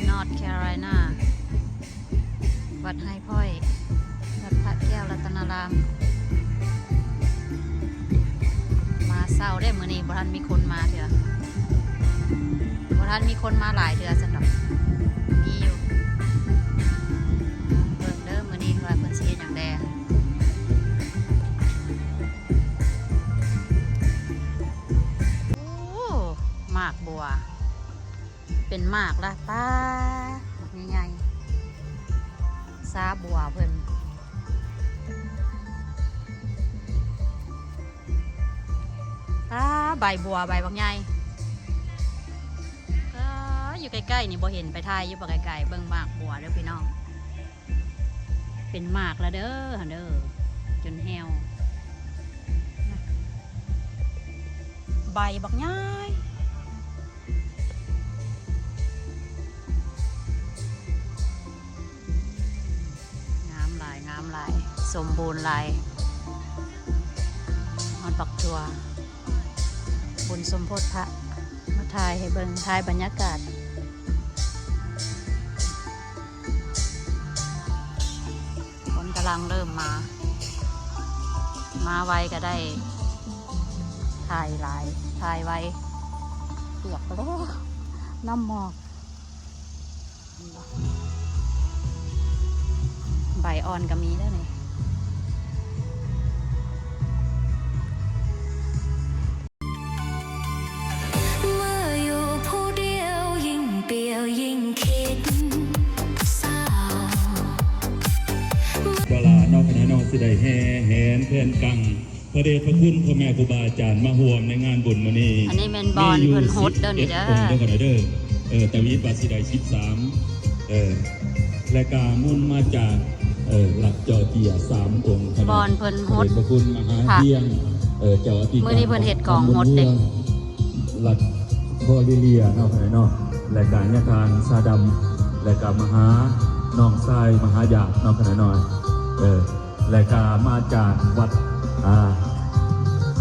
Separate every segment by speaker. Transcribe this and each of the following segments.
Speaker 1: นอร์ทแคโรไลนาวัดไฮพ้อยวัดพระแก้วรัตนารามมาเศร้าได้มื้อนี้บ่ทันมีคนมาเถอะบ่ทันมีคนมาหลายเดือนสันดอกมีอยู่เบิ่งเด้อมื้อนี้ว่าเพิ่นสิเฮ็ดหยังแดโอ้หมากบัวเป็นหมากละป้าหมากใหญ่ๆซาบัวเพิ่นใบบัวใบบางใหญ่ก็อยู่ใกล้ๆนี่บ่เห็นไปถ่ายอยู่บ่ไกลๆเบิ่งหมากบัวเด้อพี่น้องเป็นหมากละเด้อเด้อจนแห้วใบบางใหญ่งามหลายสมบูรณ์หลายฮอดปักตัวบุญสมโพธิพระมาถ่ายให้เบิ่งถ่ายบรรยากาศคนกำลังเริ่มมาไวก็ได้ถ่ายหลายถ่ายไวเปียกไปแล้วน้ำหมอกใบอ่อนก็มีแล้วนี่
Speaker 2: เวลานอกคณะนอกสิได้แห่แหนเพื่อนกังพระเดชพระคุณพ่อแม่ครูบาอาจารย์มาห่วมในงานบุญมื้อนี้
Speaker 1: อันนี้เป็นบอลเพิ่นโฮสเด้อนี่เด้อ
Speaker 2: แต่วิทย์บาสิได้13และกามุ่นมาจากหลักจอเจีย3องค์
Speaker 1: บอลเพิ่นโฮส
Speaker 2: พระคุณมหาเที่ยงเจ้าอธิการ
Speaker 1: มื้อนี้เพิ่นเฮ็ดกองโฮสเด้
Speaker 2: หลักโคลิเลียนอกคณะนอกและการยะทานซาดำและกามหาน้องทรายมหายานอกคณะนอยและกามาจากวัด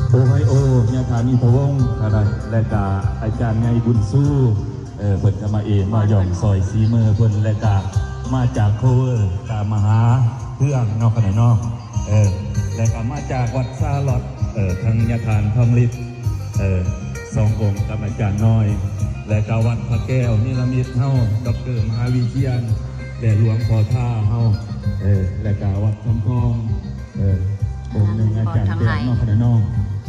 Speaker 2: โอไฮโอยาทานีพะวงอะไรและกาอาจารย์ไงบุญสู้เพิ่นก็มามาหย่องซอยซีเมอร์เพิ่นและกามาจากโคเวอร์กามหาเพื่องนอกขณะนอกและกามาจากวัดซาลอดทางยาทานทองฤทธิ์2 องค์กับอาจารย์น้อยและกาวัดพระแก้วนิรมิตเฮาดร.มหาวิเชียรและหลวงพ่อท่าเฮาและกาวัดคำทององค์หนึ่งอาจารย์เจ้านอกคณะนอก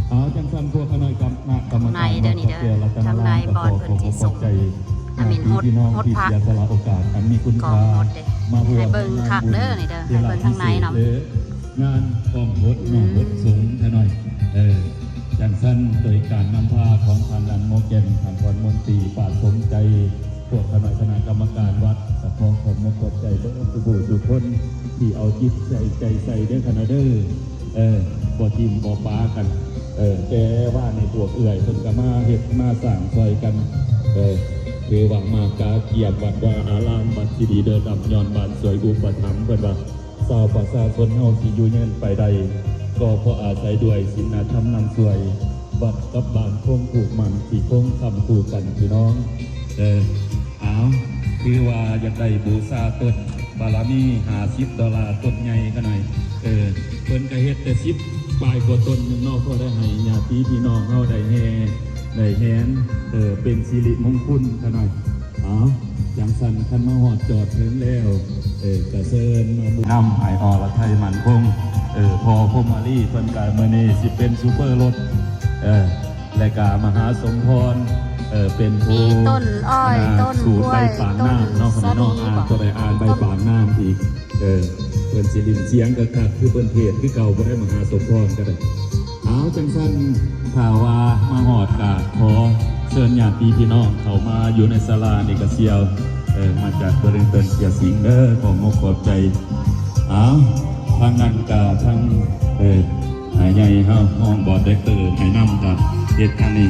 Speaker 2: เอาจังสันพวกขน้อยกับกรรมการ
Speaker 1: เด้อนี่เด้อทำนายบอลเพิ่นสิส่งอามินโฮดพระ
Speaker 2: สละโอกาสอันมีคุณค่า
Speaker 1: มาให้เบิ่งคักเด้อนี่เด้อให้เบิ่งข้างในนำ
Speaker 2: งานกองโฮดน้องโฮดสูงแค่หน่อยจังสันโดยการนำพาของพันลันโมเกนพันพรมนตรีปาดสมใจพวกขน้อยคณะกรรมการวัดสะพองผมมกดใจเด้อสุบุสุคนที่เอาจิตใจใส่เด้อคณะเด้อบ่ทีมบ่ป้ากันแต่ว่าในพวกเอื่อยเพิ่นก็มาเฮ็ดมาสร้างซอยกันคือว่ามากาเกียรติวัดว่าอารามวัดที่ดีเดินดำย้อนบ้านสวยอุปถัมภ์เพิ่นว่าชาวประชาชนเฮาสิอยู่ยืนไปใดก็เพราะอาศัยด้วยศีลธรรมนำสวยวัดกับบ้านคงผูกมันสิคงคำคู่กันพี่น้องคือว่าอยากได้บูชาต้นบารมี$50ต้นใหญ่ก็หน่อยเพิ่นก็เฮ็ดแต่10ปลายกว่าต้นนึงเนาะก็ได้ให้ญาติพี่น้องเฮาได้แห่ได้แหนเป็นสิริมงคลก็หน่อยจังสันคันมาฮอดจอดถึงแล้วกระเซินมาบุญนำไออรไทยมันคงพอพมารีเพิ่นก็มื้อนี้สิเป็นซูเปอร์รถและก็มหาสมพรเป็นผู้
Speaker 1: ต้นอ้อยต้นกล้วย
Speaker 2: ต้นนอกนอกตัวใดอ่านใบปางน้ำอีกเพิ่นสิรินเสียงก็คักคือเพิ่นเทศคือเก่าบ่ได้มหาสมพรก็ได้จังซั่นข่าวว่ามาหอดกะขอเชิญญาติพี่น้องเข้ามาอยู่ในศาลานี่ก็เสียวมาจากบริเวณต้นเสียสิงของมกขอบใจทางนั้นกะทางใหญ่เฮาห้องบอร์ดไดเรคเตอร์ให้นำกับเฮ็ดทางนี้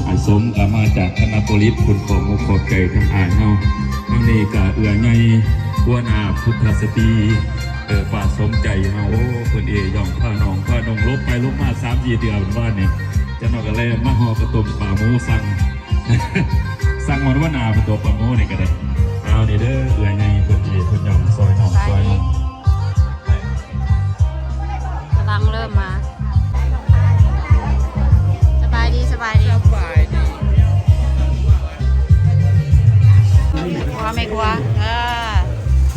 Speaker 2: ไอสมก็มาจากคณะโพลิสคุณของมกขอบใจทางอ่านเฮาทางนี้ก็เอื้อใหญ่หัวหน้าพุทธสตรีป่าสมใจเฮาเพิ่นย่องผ้าน้องผ้าดงลบไปลบมา 3-4 เดือนบ้านนี่จะนอกกันแล้วมาห่อกระตุ่มป่าหมูสั่ง สั่งมันว่านาเป็นตัวปลาโม่นี่ก็ได้เอาเด้อเอื้อยในเพิ่นเพิ่นยอมซอยน้องซอยน้อง
Speaker 1: กำลังเริ่มมาสบายดีกลัวไม่กลัว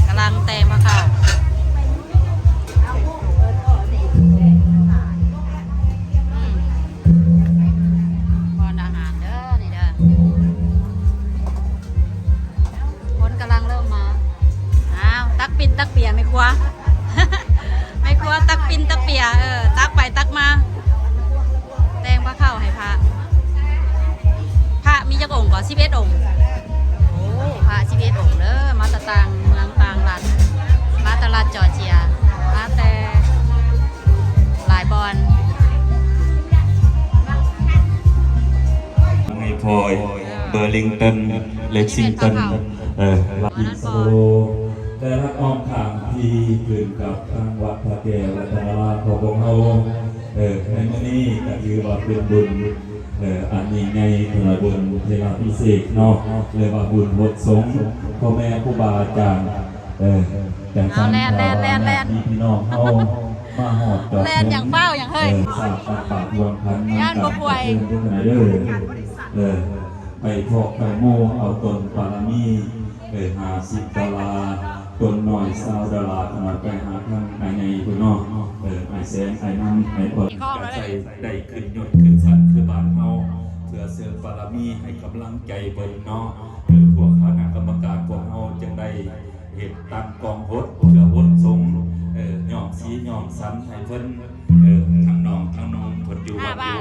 Speaker 1: กำลังแต่งมาค่ะบอนอาหารเด้อนี่เด้อคนกำลังเริ่มมาอ้าวตักปิ่นตักเปียไม่กลัว ไม่กลัวตักปิ่นตักเปียตักไปตักมาแตงพระเข้าให้พระมีจักองค์ก่อน11 องค์โอ้พระ11 องค์เด้อมาตะตังเมืองปางรัดมาตะลัดจอร์เจียมาแต่หลายบอล
Speaker 2: ในพลอยเบอร์ลิงตันเล็กซิงตันอิสโรแต่ละอ้อมข้างที่คืนกับทางวัดพระแก้ววัดธรรมราชของพวกเราในมื้อนี้ก็ถือว่าเป็นบุญอันนี้ในถนนบุญเทวาพิเศษเนาะเลยว่าบุญบทสงฆ์พ่อแม่ครูบาอาจารย์อย่างสร้างมีพี่น้องเขามาหอดจอด
Speaker 1: แล่นอย่างเป้าอย่างเฮ้ย
Speaker 2: สร้างปากรวมพัน
Speaker 1: ย่านบ่ป่วย
Speaker 2: ไปพอกไปโมเอาตนปารามี$50ตนหน่อย$20ขนาดไปหาทางภายในคุณน้องไอแสงไอน้ำไอพอดใจได้ขึ้นยศขึ้นสันคือบานเฮาเพื่อเสริมปารามีให้กำลังใจเบิ่งเนาะพวกคณะกรรมการพวกเฮาจึงได้เห็นตั้งกองพดเพื่อวดทรงย่อมสีย่อมสันให้เพิ่นทั้งน้องเพิ่นอยู่วัดอยู่